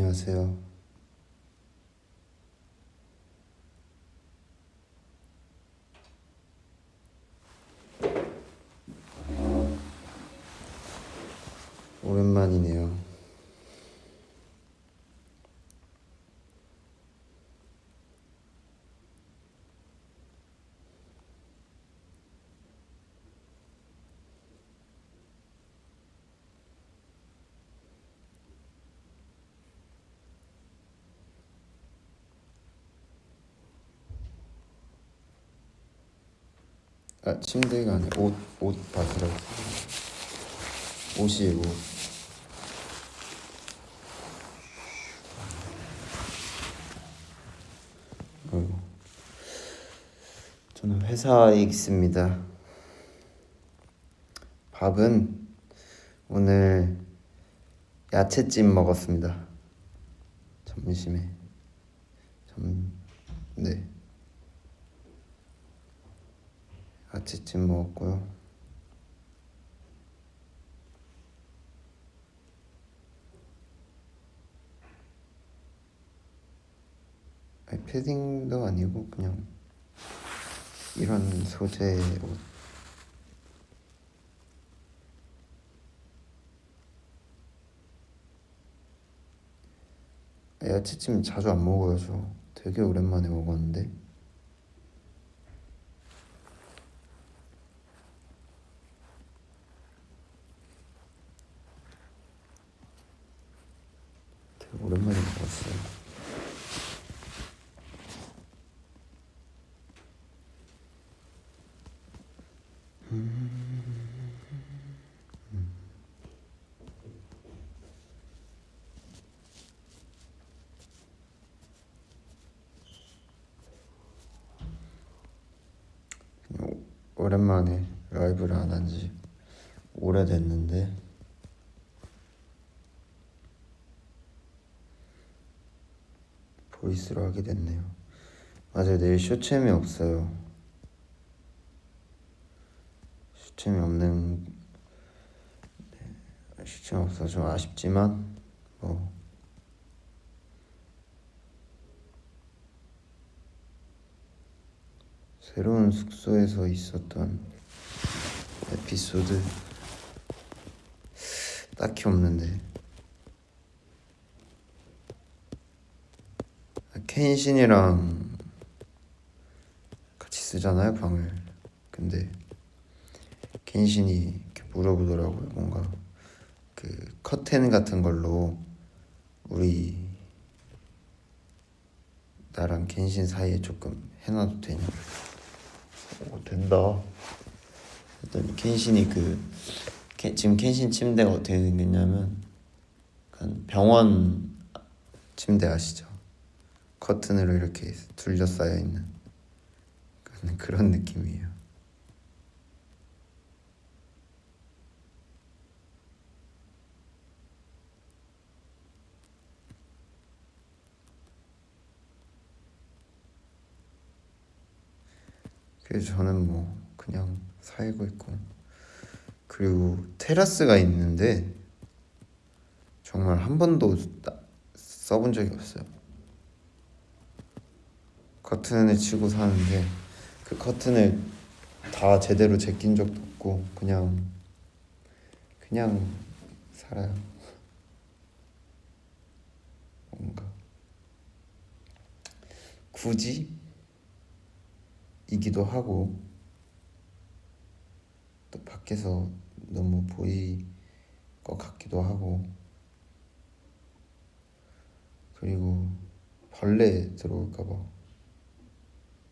안녕하세요. 오랜만이네요. 침대가 아니라 옷 받으라고. 옷이에요, 옷. 어이구. 저는 회사에 있습니다. 밥은 오늘 야채찜 먹었습니다. 점심에. 네. 야채찜 먹었고요. 패딩도 아니고 그냥 이런 소재의 옷. 야채찜 자주 안 먹어요. 저 되게 오랜만에 먹었는데. 되게 오랜만에 먹었어요. 오랜만에 라이브를 안 한 지 오래됐는데 보이스로 하게 됐네요. 맞아요, 내일 쇼챔이 없어요. 쇼챔이 없어서 좀 아쉽지만 뭐 새로운 숙소에서 있었던 에피소드 딱히 없는데, 켄신이랑 같이 쓰잖아요, 방을. 근데 켄신이 이렇게 물어보더라고요. 뭔가 그 커튼 같은 걸로 우리 나랑 켄신 사이에 조금 해놔도 되냐. 된다. 일단 켄신이 지금 켄신 침대가 어떻게 생겼냐면 약간 병원 침대 아시죠? 커튼으로 이렇게 둘러싸여 있는 그런 느낌이에요. 그래서 저는 뭐 그냥 살고 있고, 그리고 테라스가 있는데 정말 한 번도 써본 적이 없어요. 커튼을 치고 사는데 그 커튼을 다 제대로 제낀 적도 없고 그냥 살아요. 뭔가 굳이 이기도 하고 또 밖에서 너무 보일 것 같기도 하고, 그리고 벌레 들어올까봐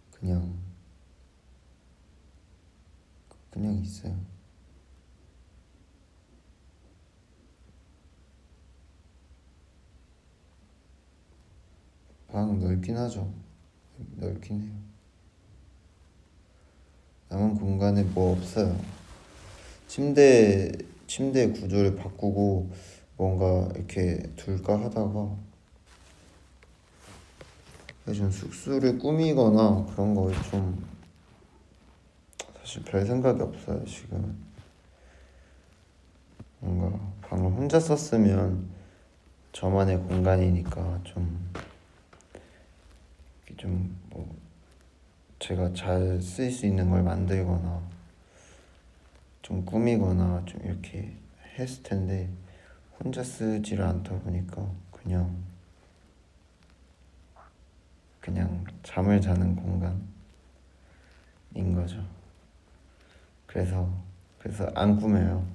그냥 있어요. 방 넓긴 하죠. 넓긴 해요. 남은 공간에 뭐 없어요. 침대 구조를 바꾸고 뭔가 이렇게 둘까 하다가 좀 숙소를 꾸미거나 그런 거에 좀 사실 별 생각이 없어요. 지금 뭔가 방을 혼자 썼으면 저만의 공간이니까 뭐 제가 잘 쓸 수 있는 걸 만들거나 좀 꾸미거나 좀 이렇게 했을 텐데 혼자 쓰지를 않다 보니까 그냥 잠을 자는 공간인 거죠. 그래서 안 꾸며요.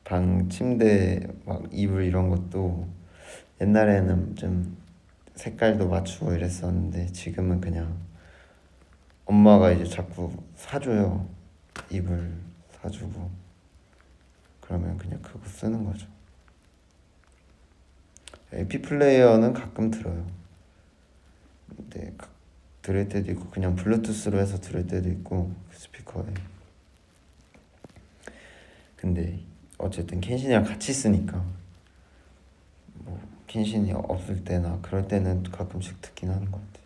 방 침대 막 이불 이런 것도 옛날에는 좀 색깔도 맞추고 이랬었는데 지금은 그냥 엄마가 이제 자꾸 사줘요. 이불 사주고 그러면 그냥 그거 쓰는 거죠. MP 플레이어는 가끔 들어요. 근데 들을 때도 있고 그냥 블루투스로 해서 들을 때도 있고 스피커에. 근데 어쨌든 켄신이랑 같이 쓰니까 뭐 켄신이 없을 때나 그럴 때는 가끔씩 듣긴 하는 것 같아요.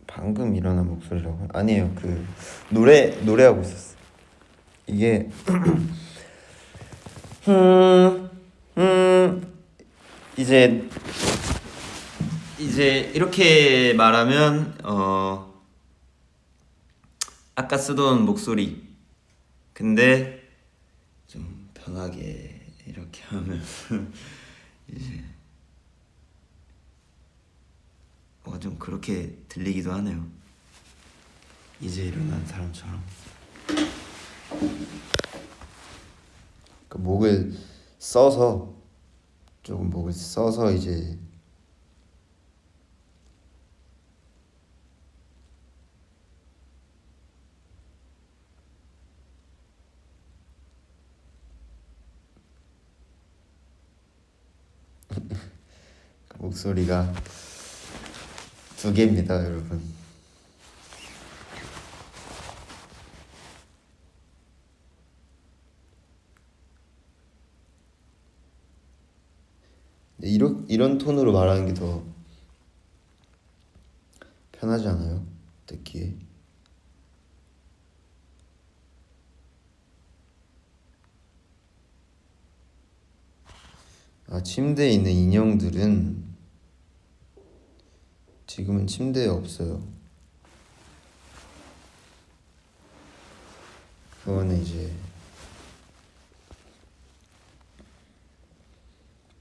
방금 일어난 목소리라고요? 아니에요. 그 노래하고 있었어요. 이게 이제 이렇게 말하면 아까 쓰던 목소리 근데 좀 편하게 이렇게 하면 이제 뭔가 좀 그렇게 들리기도 하네요. 이제 일어난 사람처럼. 그 목을 써서 이제 목소리가 두 개입니다, 여러분. 이런 톤으로 말하는 게 더 편하지 않아요? 듣기에. 침대에 있는 인형들은 지금은 침대에 없어요. 그거는 이제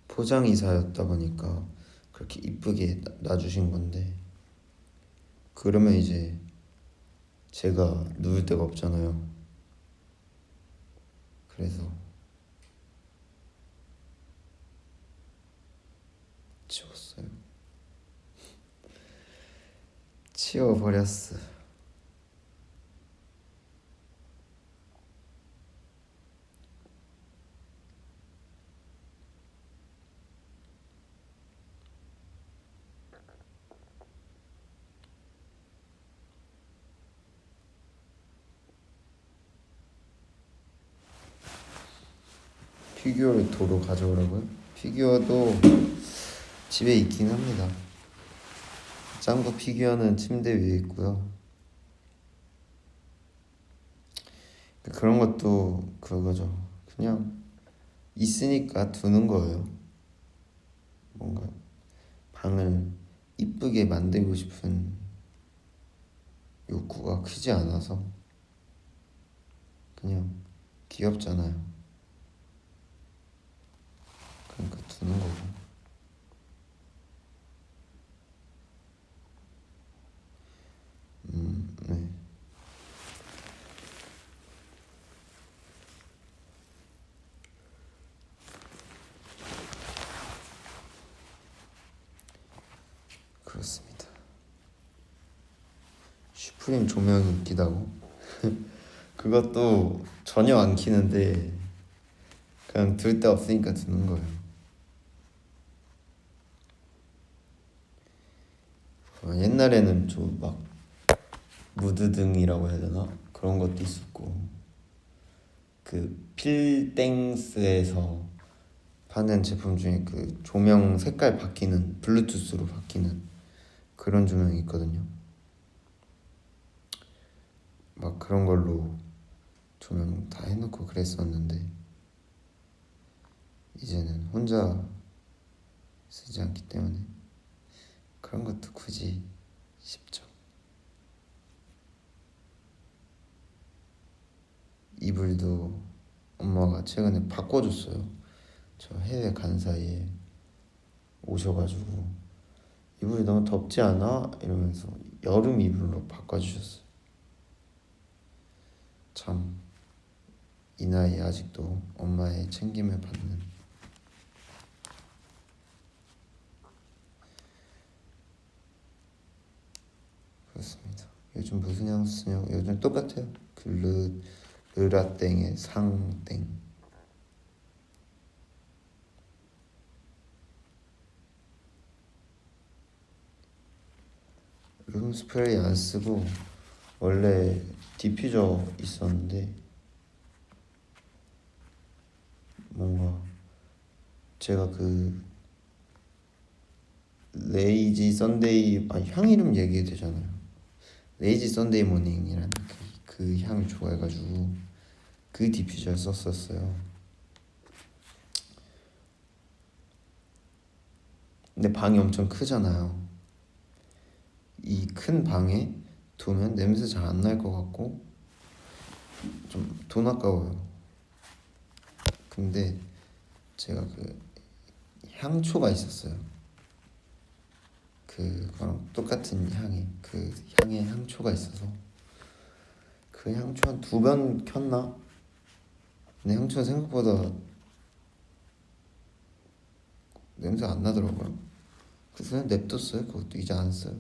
포장이사였다 보니까 그렇게 이쁘게 놔주신 건데 그러면 이제 제가 누울 데가 없잖아요. 그래서 치웠어요. 치워버렸어. 피규어를 도로 가져오라고요? 피규어도 집에 있긴 합니다. 짱구 피규어는 침대 위에 있고요. 그런 것도 그거죠. 그냥 있으니까 두는 거예요. 뭔가 방을 이쁘게 만들고 싶은 욕구가 크지 않아서 그냥 귀엽잖아요. 그러니까 두는 거고. 네. 그렇습니다. 슈프림 조명이 웃기다고? 그것도 전혀 안 키는데 그냥 둘 데 없으니까 두는 거예요. 옛날에는 좀 막 무드등이라고 해야 되나? 그런 것도 있었고 그 필땡스에서 파는 제품 중에 그 조명 색깔 바뀌는 블루투스로 바뀌는 그런 조명이 있거든요. 막 그런 걸로 조명 다 해놓고 그랬었는데 이제는 혼자 쓰지 않기 때문에 그런 것도 굳이 싶죠. 이불도 엄마가 최근에 바꿔줬어요. 저 해외 간 사이에 오셔가지고 이불이 너무 덥지 않아? 이러면서 여름 이불로 바꿔주셨어요. 참 이 나이에 아직도 엄마의 챙김을 받는. 그렇습니다. 요즘 무슨 향수 쓰냐고. 요즘 똑같아요. 그 르라땡의 상땡. 룸 스프레이 안 쓰고 원래 디퓨저 있었는데 뭔가 제가 그 레이지 선데이 향 이름 얘기해도 되잖아요. 레이지 선데이 모닝이라는 그 향을 좋아해가지고 그 디퓨저를 썼었어요. 근데 방이 엄청 크잖아요. 이 큰 방에 두면 냄새 잘 안 날 것 같고 좀 돈 아까워요. 근데 제가 그 향초가 있었어요. 그거랑 똑같은 향이 그 향의 향초가 있어서 그 향초 한 2번 켰나? 근데 향초는 생각보다 냄새 안 나더라고요. 그래서 그냥 냅뒀어요. 그것도 이제 안 써요.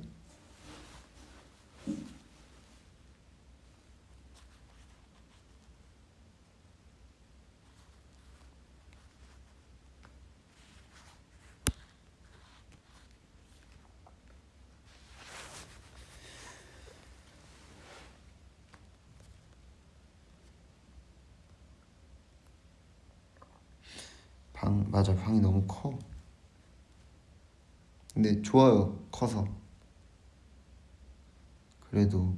맞아, 방이 너무 커. 근데 좋아요, 커서. 그래도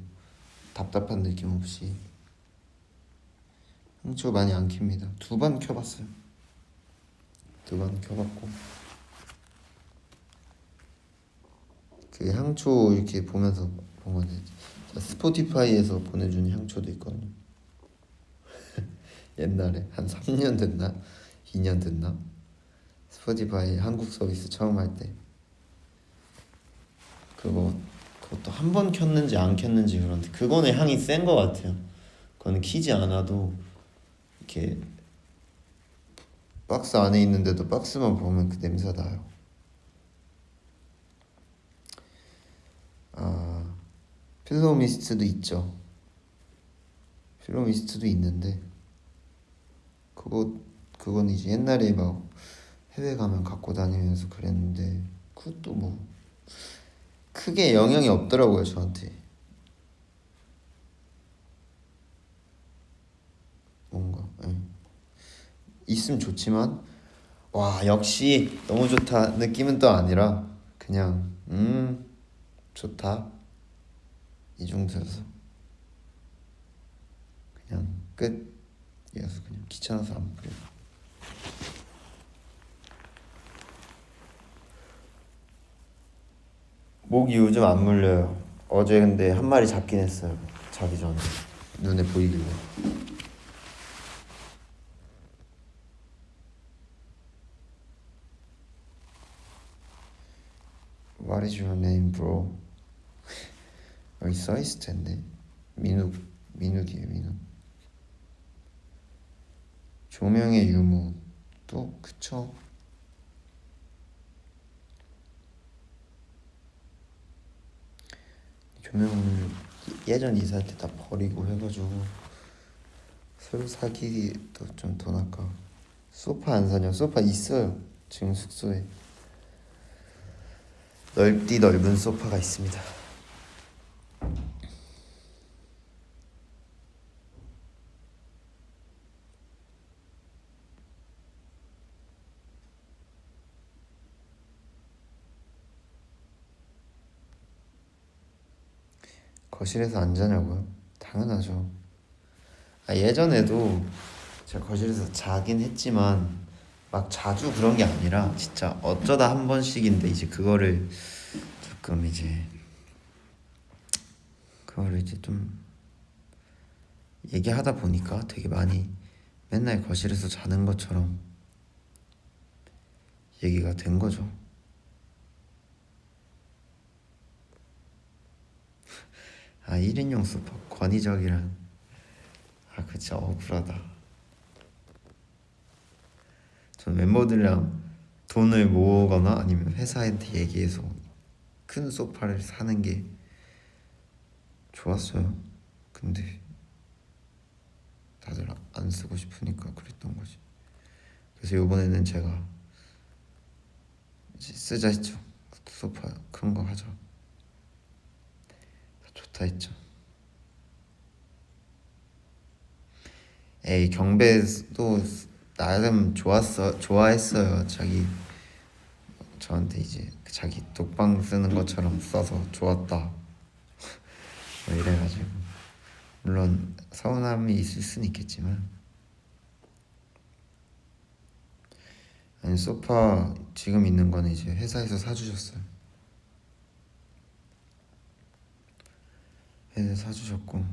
답답한 느낌 없이 향초 많이 안 켭니다. 2번 켜봤어요. 2번 켜봤고 그 향초 이렇게 보면서 보면 스포티파이에서 보내준 향초도 있거든요. 옛날에 한 3년 됐나? 2년 됐나? 스포티파이 한국 서비스 처음 할 때 그것도 한 번 켰는지 안 켰는지 그런데 그거는 향이 센 것 같아요. 그거는 키지 않아도 이렇게 박스 안에 있는데도 박스만 보면 그 냄새가 나요. 아, 필로우 미스트도 있죠. 필로우 미스트도 있는데 그건 이제 옛날에 막 해외 가면 갖고 다니면서 그랬는데 그것도 뭐 크게 영향이 없더라고요, 저한테. 뭔가 있으면 좋지만 와 역시 너무 좋다 느낌은 또 아니라 그냥 좋다 이 정도여서 그냥 끝이어서 그냥 귀찮아서 안 뿌려요. 목이 요즘 안 물려요. 어제 근데 한 마리 잡긴 했어요. 자기 전에 눈에 보이길래. What is your name, bro? 여기 써있을 텐데. 민욱이에요, 민욱. 조명의 유무 또 그쵸. 조명을 예전 이사할 때 다 버리고 해가지고 새로 사기도 좀 돈 아까. 소파 안 사냐? 소파 있어요. 지금 숙소에 넓은 소파가 있습니다. 거실에서 안 자냐고요? 당연하죠. 예전에도 제가 거실에서 자긴 했지만 막 자주 그런 게 아니라 진짜 어쩌다 한 번씩인데 이제 조금 이제 그거를 이제 좀 얘기하다 보니까 되게 많이 맨날 거실에서 자는 것처럼 얘기가 된 거죠. 1인용 소파 권위적이란. 그치, 억울하다. 전 멤버들이랑 돈을 모으거나 아니면 회사한테 얘기해서 큰 소파를 사는 게 좋았어요. 근데 다들 안 쓰고 싶으니까 그랬던 거지. 그래서 이번에는 제가 이제 쓰자 했죠. 소파 큰 거 하자. 좋다 했죠. 경배도 나름 좋아했어요. 저한테 이제 자기 독방 쓰는 것처럼 써서 좋았다 뭐 이래가지고, 물론 서운함이 있을 수는 있겠지만. 아니, 소파 지금 있는 거는 이제 회사에서 사주셨어요. 회사에서 사주셨고,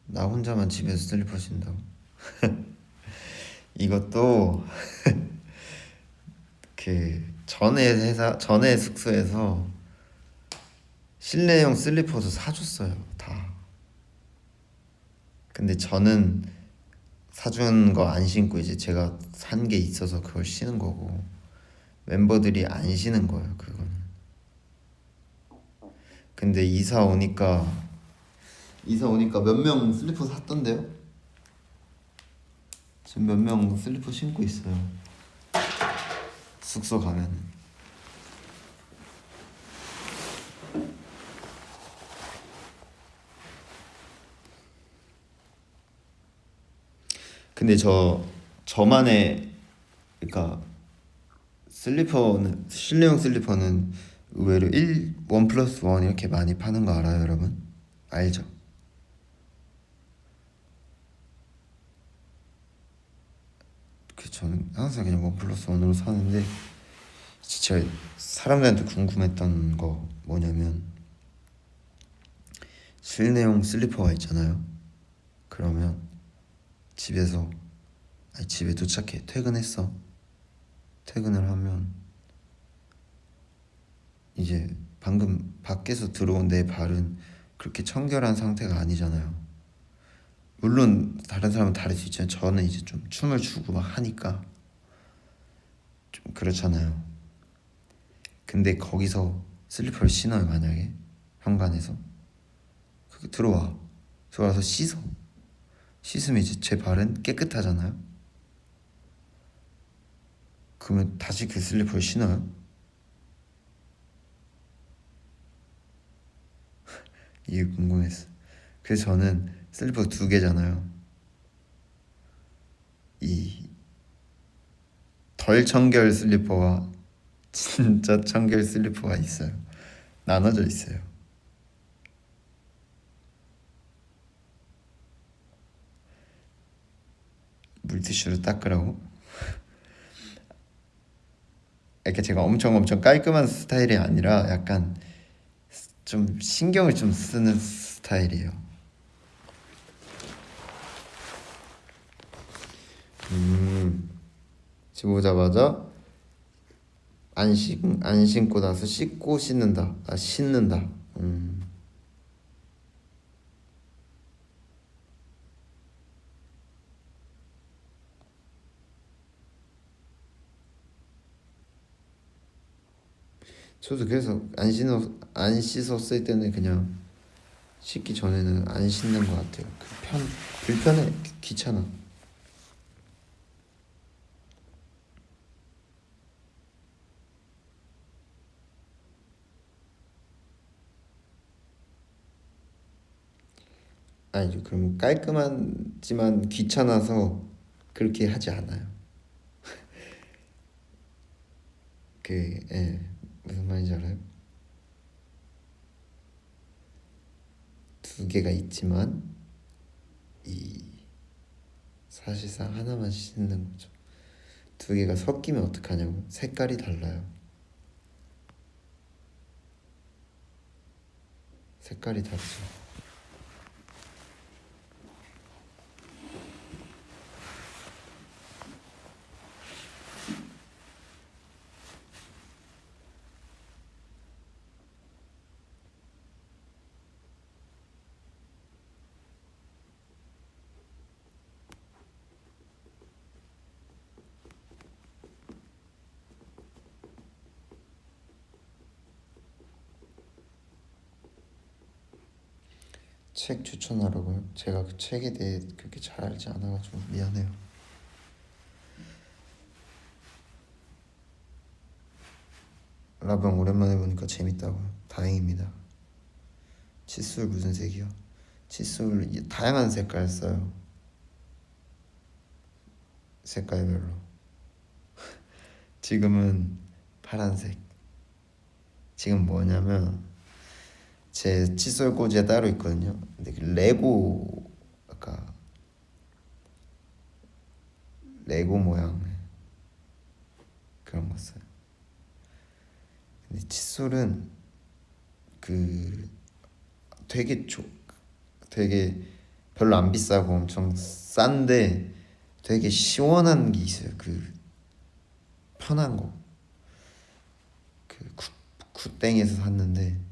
나 혼자만 집에서 슬리퍼 신다고? 이것도 그 전에 숙소에서 실내용 슬리퍼도 사줬어요, 다. 근데 저는 사준 거 안 신고 이제 제가 산 게 있어서 그걸 신은 거고, 멤버들이 안 신은 거예요, 그거는. 근데 이사 오니까 몇 명 슬리퍼 샀던데요? 지금 몇 명 슬리퍼 신고 있어요, 숙소 가면은. 근데 저만의, 그러니까 실내용 슬리퍼는 의외로 1 플러스 1 이렇게 많이 파는 거 알아요, 여러분? 알죠? 저는 항상 그냥 1 플러스 1으로 사는데, 진짜 사람들한테 궁금했던 거 뭐냐면, 실내용 슬리퍼가 있잖아요. 그러면 집에 도착해 퇴근했어. 퇴근을 하면 이제 방금 밖에서 들어온 내 발은 그렇게 청결한 상태가 아니잖아요. 물론 다른 사람은 다를 수 있지만 저는 이제 좀 춤을 추고 막 하니까 좀 그렇잖아요. 근데 거기서 슬리퍼를 신어요, 만약에 현관에서. 들어와서 씻으면 이제 제 발은 깨끗하잖아요. 그러면 다시 그 슬리퍼를 신어요? 이게 궁금했어. 그래서 저는 슬리퍼 2개잖아요. 이 덜 청결 슬리퍼와 진짜 청결 슬리퍼가 있어요. 나눠져 있어요. 물티슈로 닦으라고? 이렇게 제가 엄청 깔끔한 스타일이 아니라 약간 좀 신경을 좀 쓰는 스타일이에요. 집 오자마자 안 신고 나서 씻고 씻는다. 씻는다. 저도 그래서 안 씻었을 때는 그냥 씻기 전에는 안 씻는 것 같아요. 불편해, 귀찮아. 아니죠. 그럼 깔끔하지만 귀찮아서 그렇게 하지 않아요. 무슨 말인지 알아요? 두 개가 있지만 이 사실상 하나만 씻는 거죠. 두 개가 섞이면 어떡하냐고. 색깔이 달라요. 색깔이 다르죠. 책 추천하라고요? 제가 그 책에 대해 그렇게 잘 알지 않아가지고 미안해요. 라방 오랜만에 보니까 재밌다고요? 다행입니다. 칫솔 무슨 색이요? 칫솔 다양한 색깔 써요. 색깔별로. 지금은 파란색. 지금 뭐냐면 제 칫솔 꽂이가 따로 있거든요. 근데 그 레고 아까 레고 모양 그런 거 써요. 근데 칫솔은 그 되게 별로 안 비싸고 엄청 싼데 되게 시원한 게 있어요. 그 편한 거. 그 굿땡에서 샀는데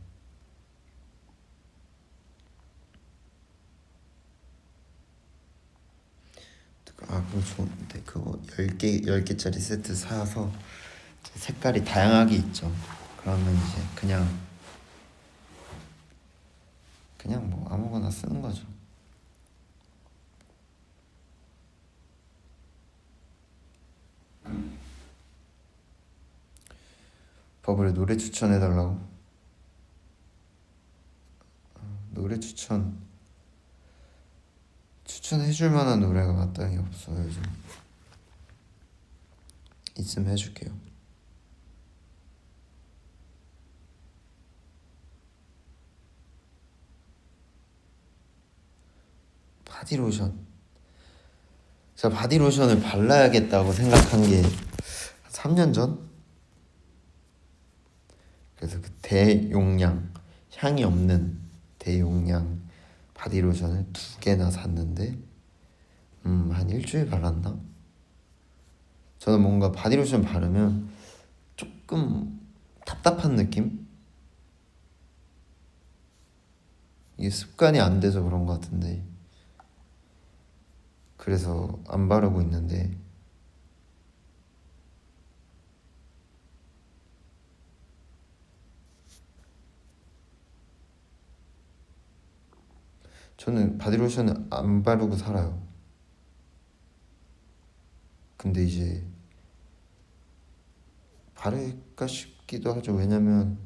그거 좋은데 그거 10개짜리 세트 사서 색깔이 다양하게 있죠. 그러면 이제 그냥 뭐 아무거나 쓰는 거죠. 버블에 노래 추천해달라고? 노래 추천해줄 만한 노래가 마땅히 없어요 요즘. 있으면 해줄게요. 바디로션. 제가 바디로션을 발라야겠다고 생각한 게 3년 전? 그래서 그 대용량, 향이 없는 대용량 바디로션을 2개나 샀는데 한 일주일 발랐나? 저는 뭔가 바디로션 바르면 조금 답답한 느낌? 이게 습관이 안 돼서 그런 것 같은데 그래서 안 바르고 있는데 저는 바디로션을 안 바르고 살아요. 근데 이제 바를까 싶기도 하죠. 왜냐면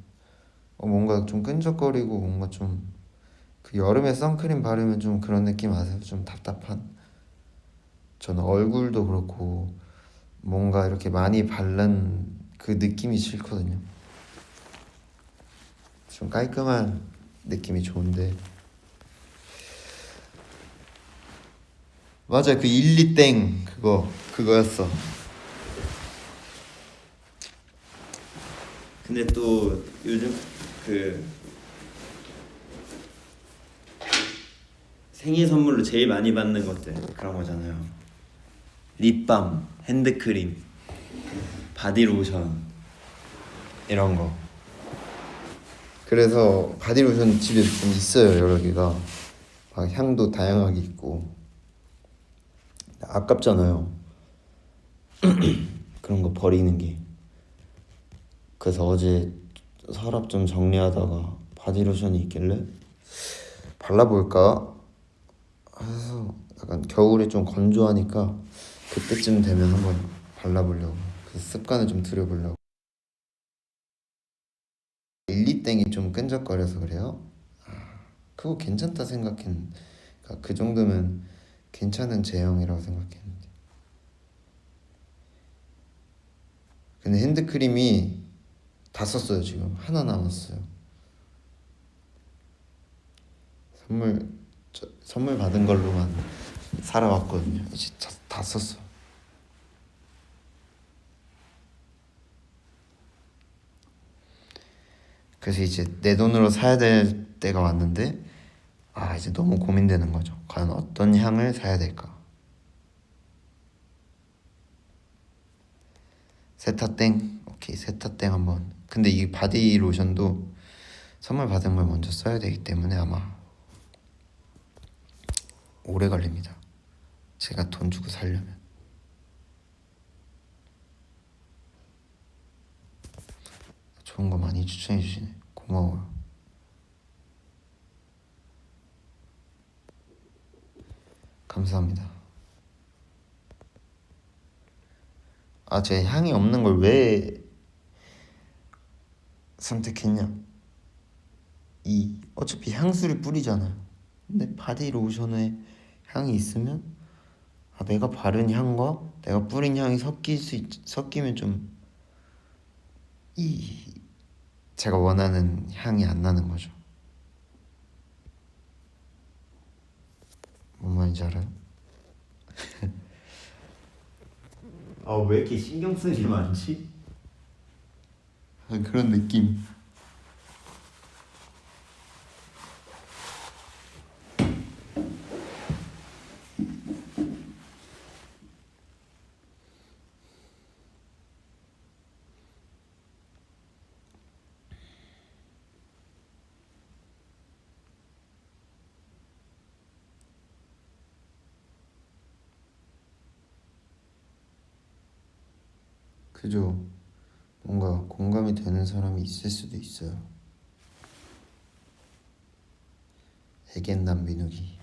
뭔가 좀 끈적거리고 뭔가 좀 그 여름에 선크림 바르면 좀 그런 느낌 아세요? 좀 답답한? 저는 얼굴도 그렇고 뭔가 이렇게 많이 바른 그 느낌이 싫거든요. 좀 깔끔한 느낌이 좋은데 맞아 그 일리땡 그거였어. 근데 또 요즘 그 생일 선물로 제일 많이 받는 것들 그런 거잖아요. 립밤, 핸드크림, 바디로션 이런 거. 그래서 바디로션 집에 좀 있어요 여러 개가. 막 향도 다양하게 있고 아깝잖아요. 그런 거 버리는 게. 그래서 어제 서랍 좀 정리하다가 바디로션이 있길래 발라볼까 해서 약간 겨울에 좀 건조하니까 그때쯤 되면 한번 발라보려고. 그래서 습관을 좀 들여보려고. 일리땡이 좀 끈적거려서 그래요? 그거 괜찮다 생각했는데 그러니까 그 정도면 괜찮은 제형이라고 생각했는데 근데 핸드크림이 다 썼어요. 지금 하나 남았어요. 선물 받은 걸로만 살아왔거든요. 이제 다 썼어. 그래서 이제 내 돈으로 사야 될 때가 왔는데 이제 너무 고민되는 거죠. 과연 어떤 향을 사야 될까? 세타땡. 오케이, 세타땡 한번. 근데 이 바디 로션도 선물 받은 걸 먼저 써야 되기 때문에 아마 오래 걸립니다. 제가 돈 주고 살려면. 좋은 거 많이 추천해 주시네. 고마워요. 감사합니다. 제 향이 없는 걸 왜 선택했냐? 어차피 향수를 뿌리잖아요. 근데 바디 로션에 향이 있으면 내가 바른 향과 내가 뿌린 향이 섞이면 좀 제가 원하는 향이 안 나는 거죠. 뭔 말인지 알아요? 왜 이렇게 신경 쓰지 많지? 그런 느낌. 그죠? 뭔가 공감이 되는 사람이 있을 수도 있어요. 애견남 민욱이.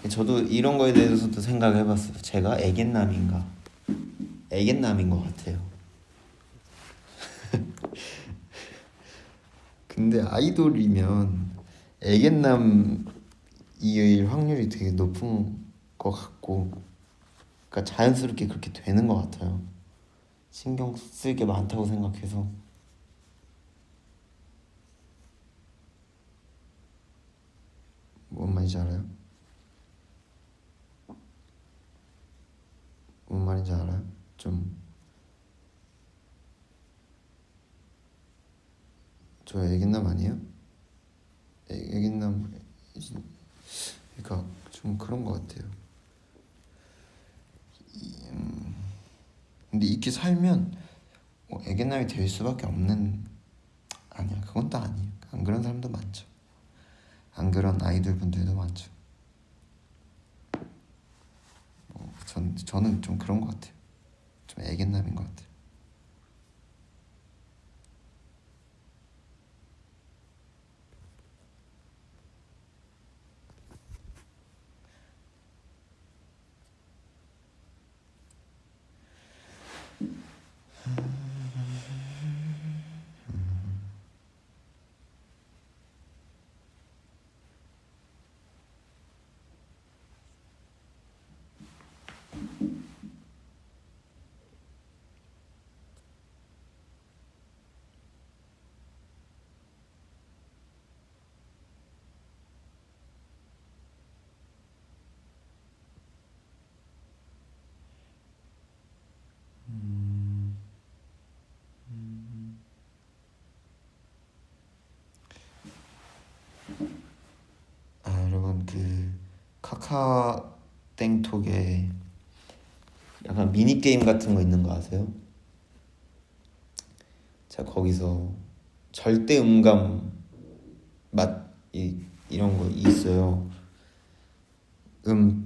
저도 이런 거에 대해서도 생각을 해봤어요. 제가 애견남인가? 애견남인 것 같아요. 근데 아이돌이면 애견남일 확률이 되게 높은 것 같고, 그러니까 자연스럽게 그렇게 되는 것 같아요. 신경 쓸 게 많다고 생각해서. 뭔 말인지 알아요? 뭔 말인지 알아요? 저 애견남 아니에요? 애견남. 그러니까 좀 그런 것 같아요. 근데 이렇게 살면 애견남이 될 수밖에 없는. 아니야, 그건 또 아니에요. 안 그런 사람도 많죠. 안 그런 아이돌 분들도 많죠. 저는 좀 그런 것 같아요. 좀 애견남인 것 같아요. 여러분, 카카땡톡에 약간 미니게임 같은 거 있는 거 아세요? 제가 거기서 절대 음감 이런 거 있어요.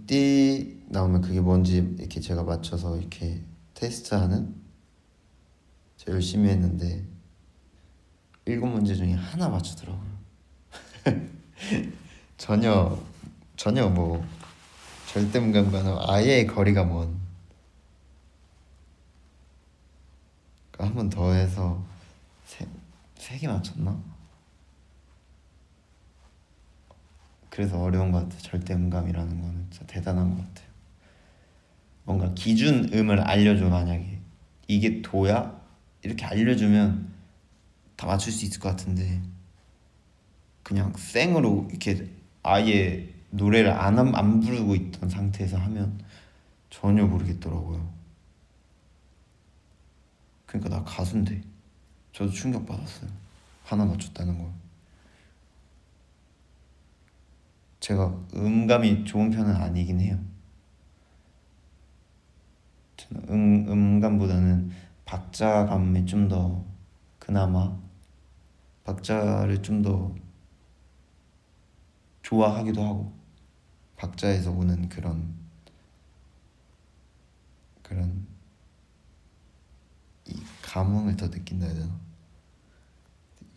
띠 나오면 그게 뭔지 이렇게 제가 맞춰서 이렇게 테스트하는. 제가 열심히 했는데 7문제 중에 하나 맞추더라고요. 전혀 뭐 절대음감과는 아예 거리가 먼. 그러니까 한 번 더 해서 세 개 맞췄나? 그래서 어려운 것 같아요. 절대음감이라는 거는 진짜 대단한 것 같아요. 뭔가 기준음을 알려줘. 만약에 이게 도야? 이렇게 알려주면 다 맞출 수 있을 것 같은데 그냥 생으로 이렇게 아예 노래를 안 부르고 있던 상태에서 하면 전혀 모르겠더라고요. 그러니까 나 가수인데. 저도 충격받았어요. 하나 맞췄다는 거. 제가 음감이 좋은 편은 아니긴 해요. 저는 음감보다는 박자감에 좀 더, 그나마 박자를 좀 더 좋아하기도 하고, 박자에서 오는 그런 이 감흥을 더 느낀다 해야 되나?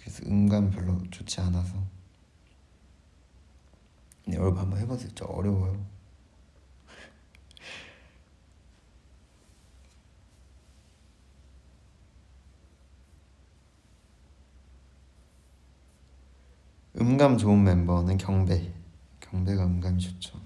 그래서 음감 별로 좋지 않아서. 근데 여러분 한번 해보세요. 진짜 어려워요. 음감 좋은 멤버는 경배. 경배가 음감이 좋죠.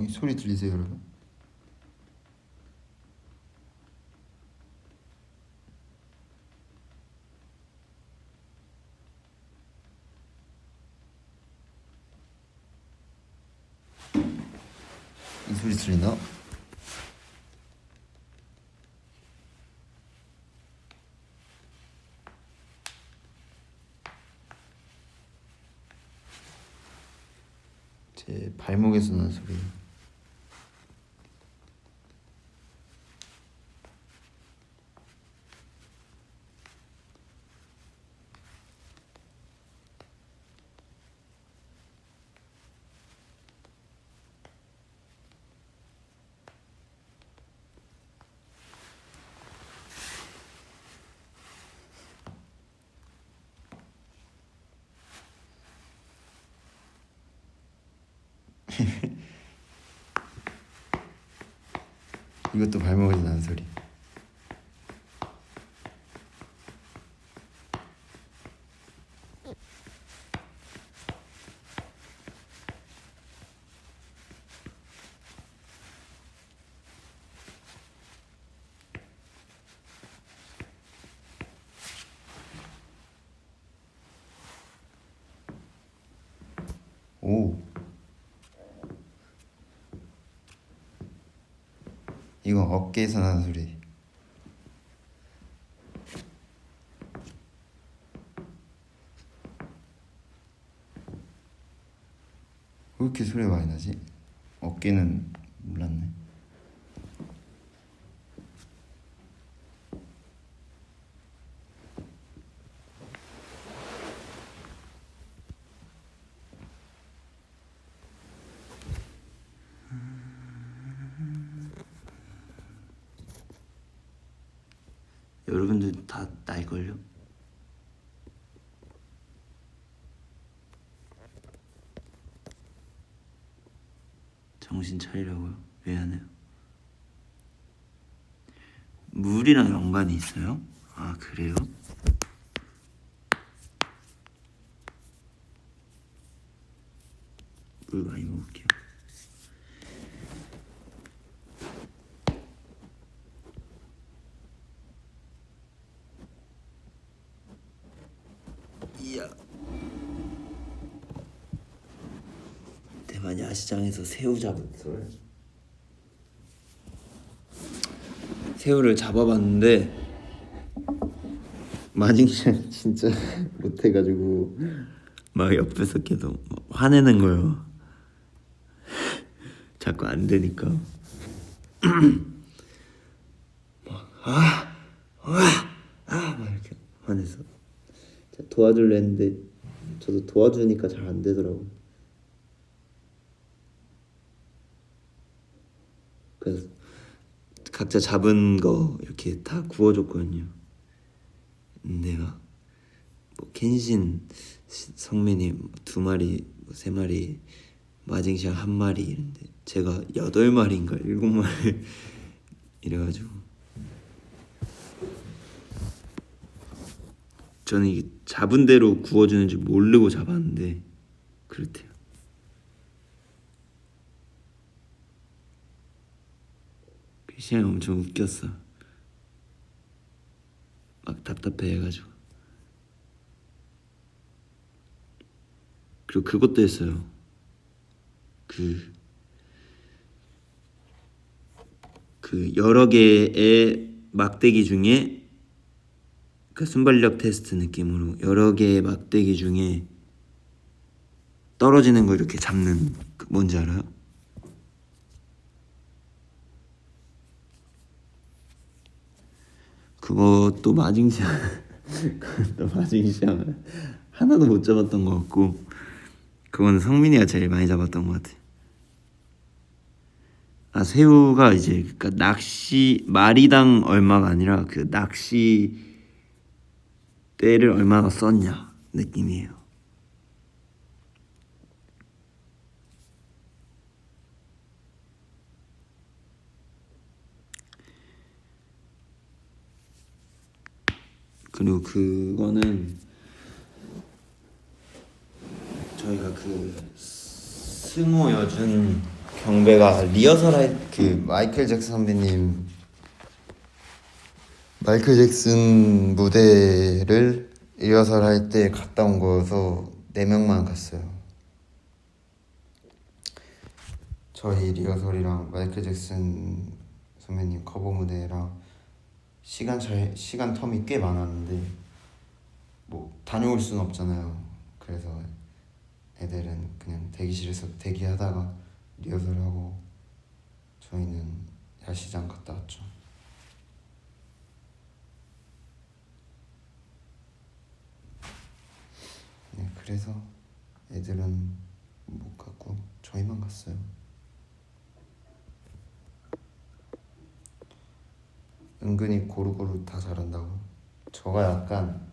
이 소리 들리세요, 여러분? 이 소리 들리나? 제 발목에서 나는 소리. 이것도 발목에서 나는 소리. 오. 이건 어깨에서 나는 소리. 왜 이렇게 소리가 많이 나지? 어깨는 몰랐네. 여러분들 다 날걸요? 정신 차리라고요? 왜 안 해요? 물이랑 연관이 있어요? 아, 그래요? 물 많이 먹을게요. 이야. 대만 야시장에서 새우 잡은 썰. 새우를 잡아봤는데 마징샷 진짜 못해가지고 막 옆에서 계속 화내는 거예요. 자꾸 안 되니까. 막 이렇게 화내서 제가 도와주려 했는데 저도 도와주니까 잘 안 되더라고. 그래서 각자 잡은 거 이렇게 다 구워줬거든요. 내가 뭐 켄신, 성민이 2마리, 3마리, 마징샹 1마리 이런데 제가 8마리인가 7마리 이래가지고 저는 이게 잡은 대로 구워주는 줄 모르고 잡았는데 그렇대요. 그 시간이 엄청 웃겼어. 막 답답해 해가지고. 그리고 그것도 했어요. 그 여러 개의 막대기 중에 그 순발력 테스트 느낌으로 여러 개의 막대기 중에 떨어지는 거 이렇게 잡는 그 뭔지 알아요? 그것도 마징시앙 그것도 마징시앙 하나도 못 잡았던 것 같고, 그거는 성민이가 제일 많이 잡았던 것 같아. 아, 새우가 이제 그러니까 낚시 마리당 얼마가 아니라 그 낚시 때를 얼마나 썼냐 느낌이에요. 그리고 그거는 저희가 그 승호 여준 경배가 리허설 할 그 마이클 잭슨 선배님 마이클 잭슨 무대를 리허설 할 때 갔다 온 거여서 4명만 갔어요. 저희 리허설이랑 마이클 잭슨 선배님 커버 무대랑 시간 텀이 꽤 많았는데 뭐 다녀올 순 없잖아요. 그래서 애들은 그냥 대기실에서 대기하다가 리허설하고 저희는 야시장 갔다 왔죠. 네, 그래서 애들은 못 갔고 저희만 갔어요. 은근히 고루고루 다 잘한다고. 저가 약간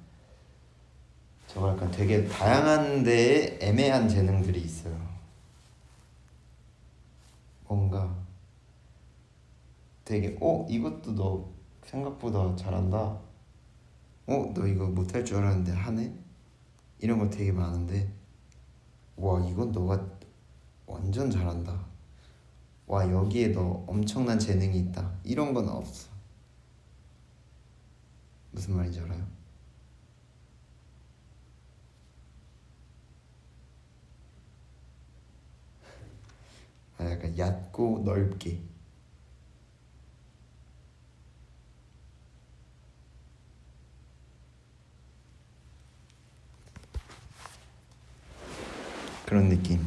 되게 다양한 데에 애매한 재능들이 있어요. 뭔가 되게 이것도 너 생각보다 잘한다. 너 이거 못할 줄 알았는데 하네? 이런 거 되게 많은데 와 이건 너가 완전 잘한다. 와 여기에 너 엄청난 재능이 있다. 이런 건 없어. 무슨 말인지 알아요? 약간 얕고 넓게. 그런 느낌.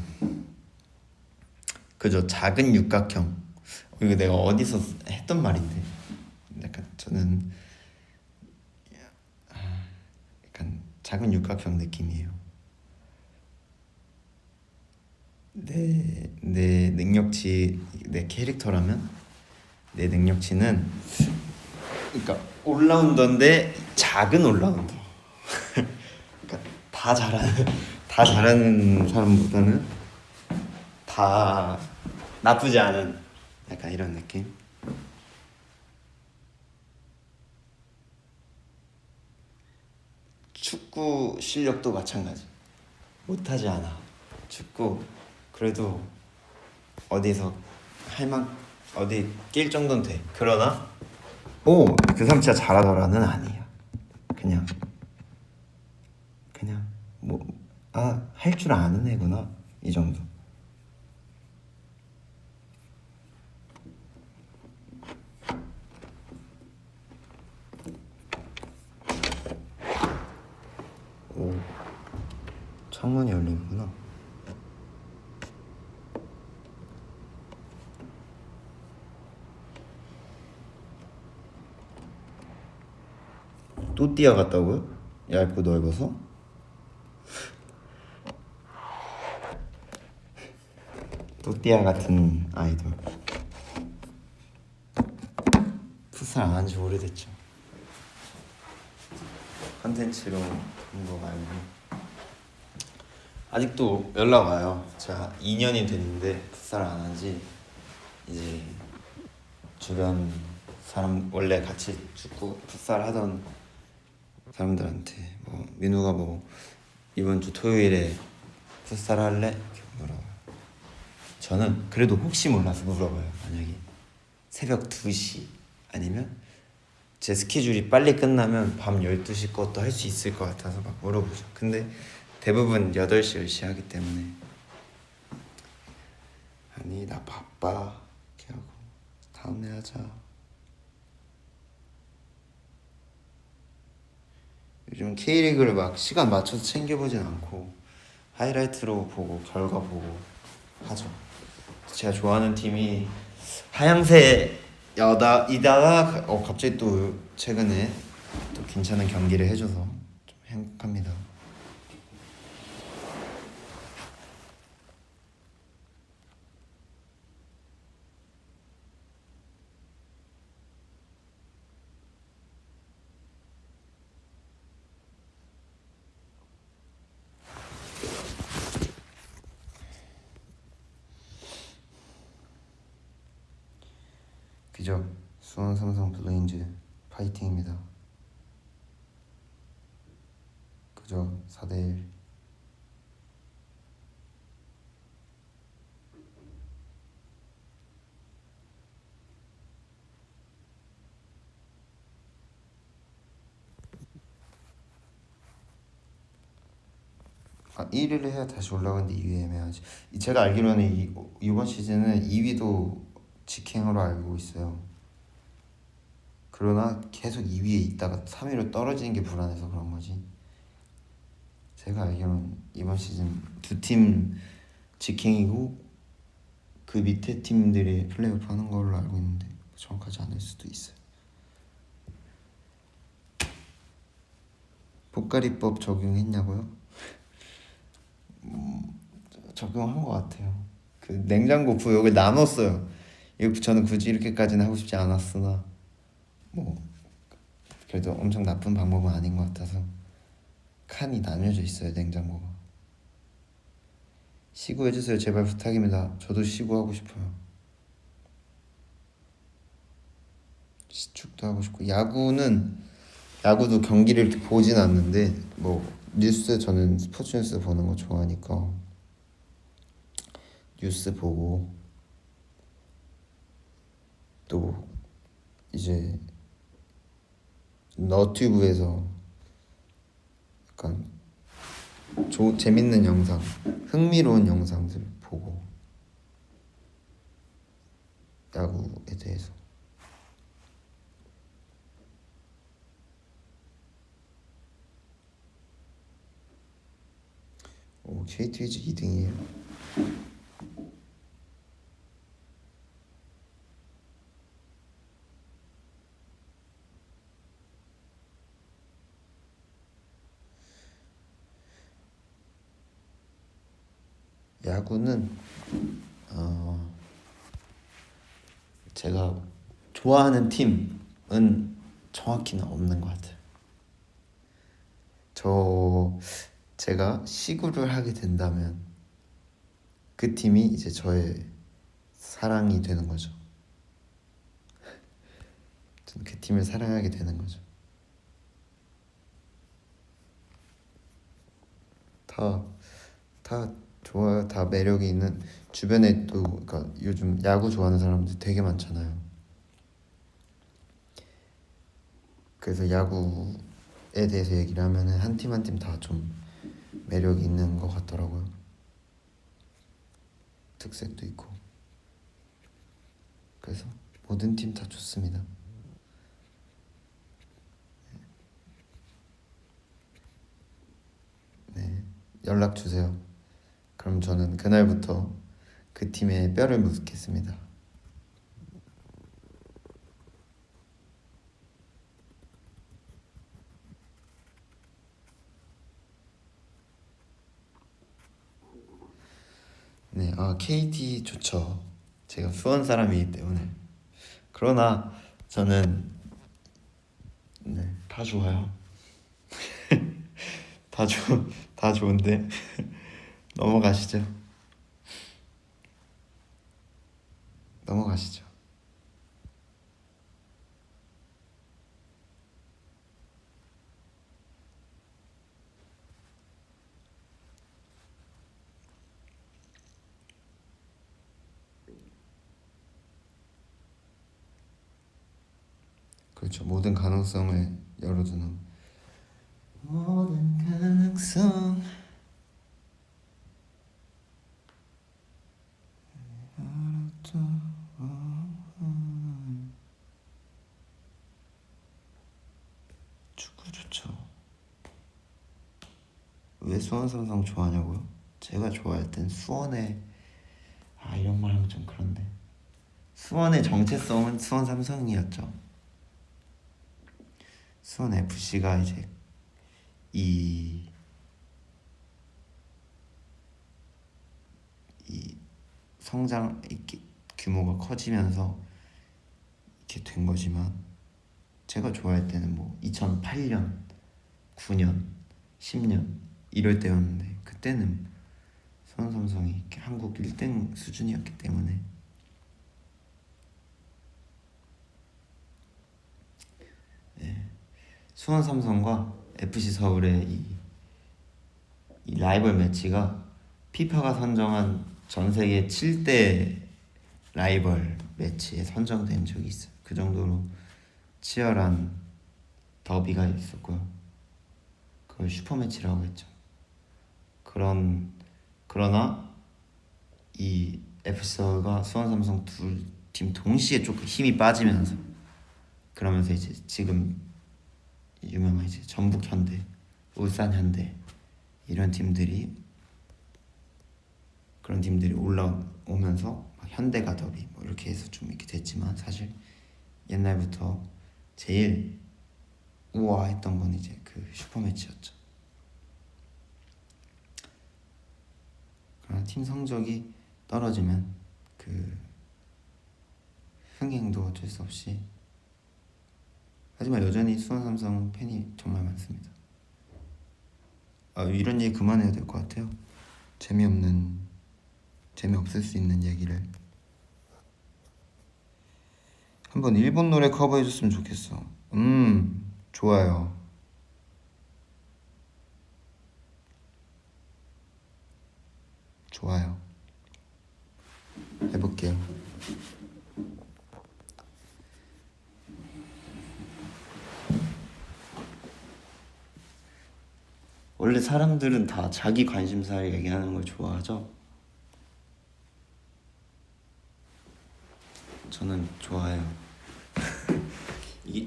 그저 작은 육각형. 이거 내가 어디서 했던 말인데 약간 저는 약간 작은 육각형 느낌이에요. 내 능력치, 내 캐릭터라면 내 능력치는 그러니까 올라운더인데 작은 올라운더. 그러니까 다 잘하는 사람보다는 다 나쁘지 않은 약간 이런 느낌. 축구 실력도 마찬가지. 못하지 않아. 축구 그래도 어디서 어디 낄 정도는 돼. 그러나 그 사람 진짜 잘하더라는 아니야. 그냥 뭐 할 줄 아는 애구나 이 정도. 창문이 열리는구나. 또띠아 같다고요? 얇고 넓어서? 또띠아 같은 아이돌. 풋살 안 한지 오래됐죠. 컨텐츠로 본 거 말고 아직도 연락 와요. 제가 2년이 됐는데 풋살 안 한지. 이제 주변 사람 원래 같이 축구 풋살 하던 사람들한테 뭐 민우가 뭐 이번 주 토요일에 풋살 할래? 이렇게 물어봐요. 저는 그래도 혹시 몰라서 물어봐요. 만약에 새벽 2시 아니면 제 스케줄이 빨리 끝나면 밤 12시 것도 할 수 있을 것 같아서 막 물어보죠. 근데 대부분 8시 10시 하기 때문에 아니 나 바빠 이렇게 하고 다음에 하자. 요즘 K리그를 막 시간 맞춰서 챙겨보진 않고 하이라이트로 보고 결과 보고 하죠. 제가 좋아하는 팀이 하양새 이다가 갑자기 또 최근에 또 괜찮은 경기를 해줘서 좀 행복합니다. 그죠? 수원 삼성 블루인즈 파이팅입니다. 그죠? 4대1. 아 1위를 해야 다시 올라가는데 2위 애매하지. 제가 알기로는 이번 시즌은 2위도 직행으로 알고 있어요. 그러나 계속 2위에 있다가 3위로 떨어지는 게 불안해서 그런 거지. 제가 알기로는 이번 시즌 두 팀 직행이고 그 밑에 팀들이 플레이오프 하는 걸로 알고 있는데 정확하지 않을 수도 있어요. 복가리법 적용했냐고요? 적용한 것 같아요. 그 냉장고 구역을 나눴어요. 이거 저는 굳이 이렇게까지는 하고 싶지 않았으나 뭐 그래도 엄청 나쁜 방법은 아닌 것 같아서 칸이 나뉘어져 있어요. 냉장고가. 시구해주세요. 제발 부탁입니다. 저도 시구하고 싶어요. 시축도 하고 싶고 야구도 경기를 이렇게 보진 않는데 뭐 뉴스 저는 스포츠 뉴스 보는 거 좋아하니까 뉴스 보고 또 이제 너튜브에서 약간 재밌는 영상, 흥미로운 영상들 보고 야구에 대해서 KT위즈 2등이에요. 야구는 제가 좋아하는 팀은 정확히는 없는 것 같아요. 제가 시구를 하게 된다면 그 팀이 이제 저의 사랑이 되는 거죠. 저는 그 팀을 사랑하게 되는 거죠. 다 좋아요. 다 매력이 있는 주변에 또 그러니까 요즘 야구 좋아하는 사람들 되게 많잖아요. 그래서 야구에 대해서 얘기를 하면은 한 팀 한 팀 다 좀 매력이 있는 것 같더라고요. 특색도 있고. 그래서 모든 팀 다 좋습니다. 네, 연락 주세요. 그럼 저는 그날부터 그 팀에 뼈를 묻겠습니다. 네, KT 좋죠. 제가 수원 사람이기 때문에. 그러나 저는 네, 다 좋아요. 다 좋은데 넘어가시죠. 넘어가시죠. 그렇죠. 모든 가능성을 열어두는 모든 가능성. 축구 좋죠. 왜 수원 삼성 좋아하냐고요? 제가 좋아할 땐 수원의 이런 말 하면 좀 그런데 수원의 정체성은 수원 삼성이었죠. 수원 FC가 이제 이 성장 이렇게 규모가 커지면서 이렇게 된 거지만 제가 좋아할 때는 뭐 2008년, 9년, 10년 이럴 때였는데 그때는 수원 삼성이 이렇게 한국 1등 수준이었기 때문에 수원 삼성과 FC 서울의 이 라이벌 매치가 피파가 선정한 전 세계 7대 라이벌 매치에 선정된 적이 있어요. 그 정도로 치열한 더비가 있었고요. 그걸 슈퍼매치라고 했죠. 그러나 이 FC 서울과 수원 삼성 두 팀 동시에 조금 힘이 빠지면서 그러면서 이제 지금 유명한 이제 전북 현대, 울산 현대 이런 팀들이 그런 팀들이 올라오면서 막 현대가 더비 뭐 이렇게 해서 좀 이렇게 됐지만 사실 옛날부터 제일 우아했던 건 이제 그 슈퍼매치였죠. 그러나 팀 성적이 떨어지면 그 흥행도 어쩔 수 없이 하지만 여전히 수원 삼성 팬이 정말 많습니다. 이런 얘기 그만해야 될 것 같아요. 재미없을 수 있는 얘기를 한번 일본 노래 커버해줬으면 좋겠어. 좋아요. 좋아요. 해볼게요. 원래 사람들은 다 자기 관심사를 얘기하는 걸 좋아하죠? 저는 좋아해요. 이게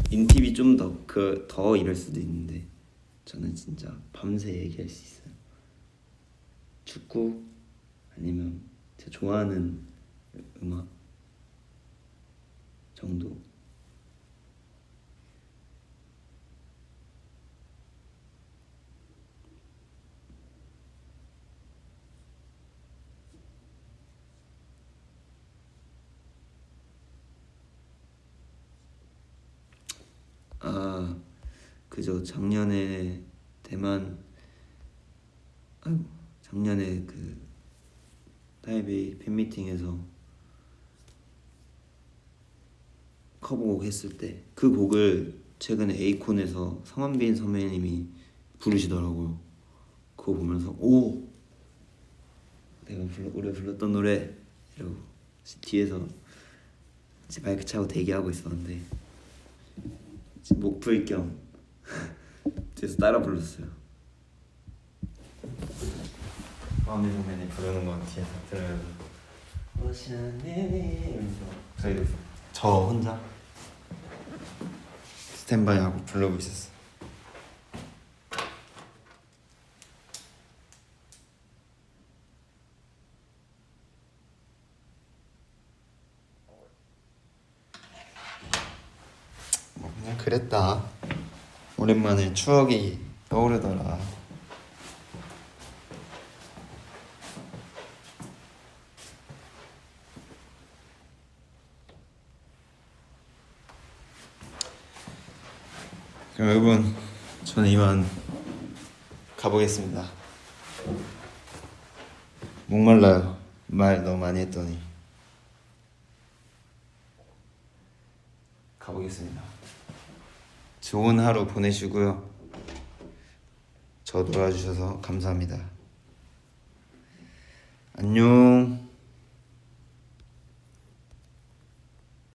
인팁이 좀 더 이럴 수도 있는데 저는 진짜 밤새 얘기할 수 있어요. 축구 아니면 제가 좋아하는 음악 정도. 그저 작년에 작년에 그 타이베이 팬미팅에서 커버곡 했을 때 그 곡을 최근에 에이콘에서 성한빈 선배님이 부르시더라고요. 그거 보면서 오! 내가 오래 불렀던 노래 이러고 뒤에서 이제 마이크 차고 대기하고 있었는데 목 풀 겸 뒤에서 따라 불렀어요. 성한빈 선배님 부르는 건 뒤에서 들어요. 이러면서 저 혼자 스탠바이 하고 부르고 있었어. 뭐 그냥 그랬다. 오랜만에 추억이 떠오르더라. 그럼 여러분, 저는 이만 가보겠습니다. 목말라요. 말 너무 많이 했더니. 가보겠습니다. 좋은 하루 보내시고요. 저 놀아주셔서 감사합니다. 안녕.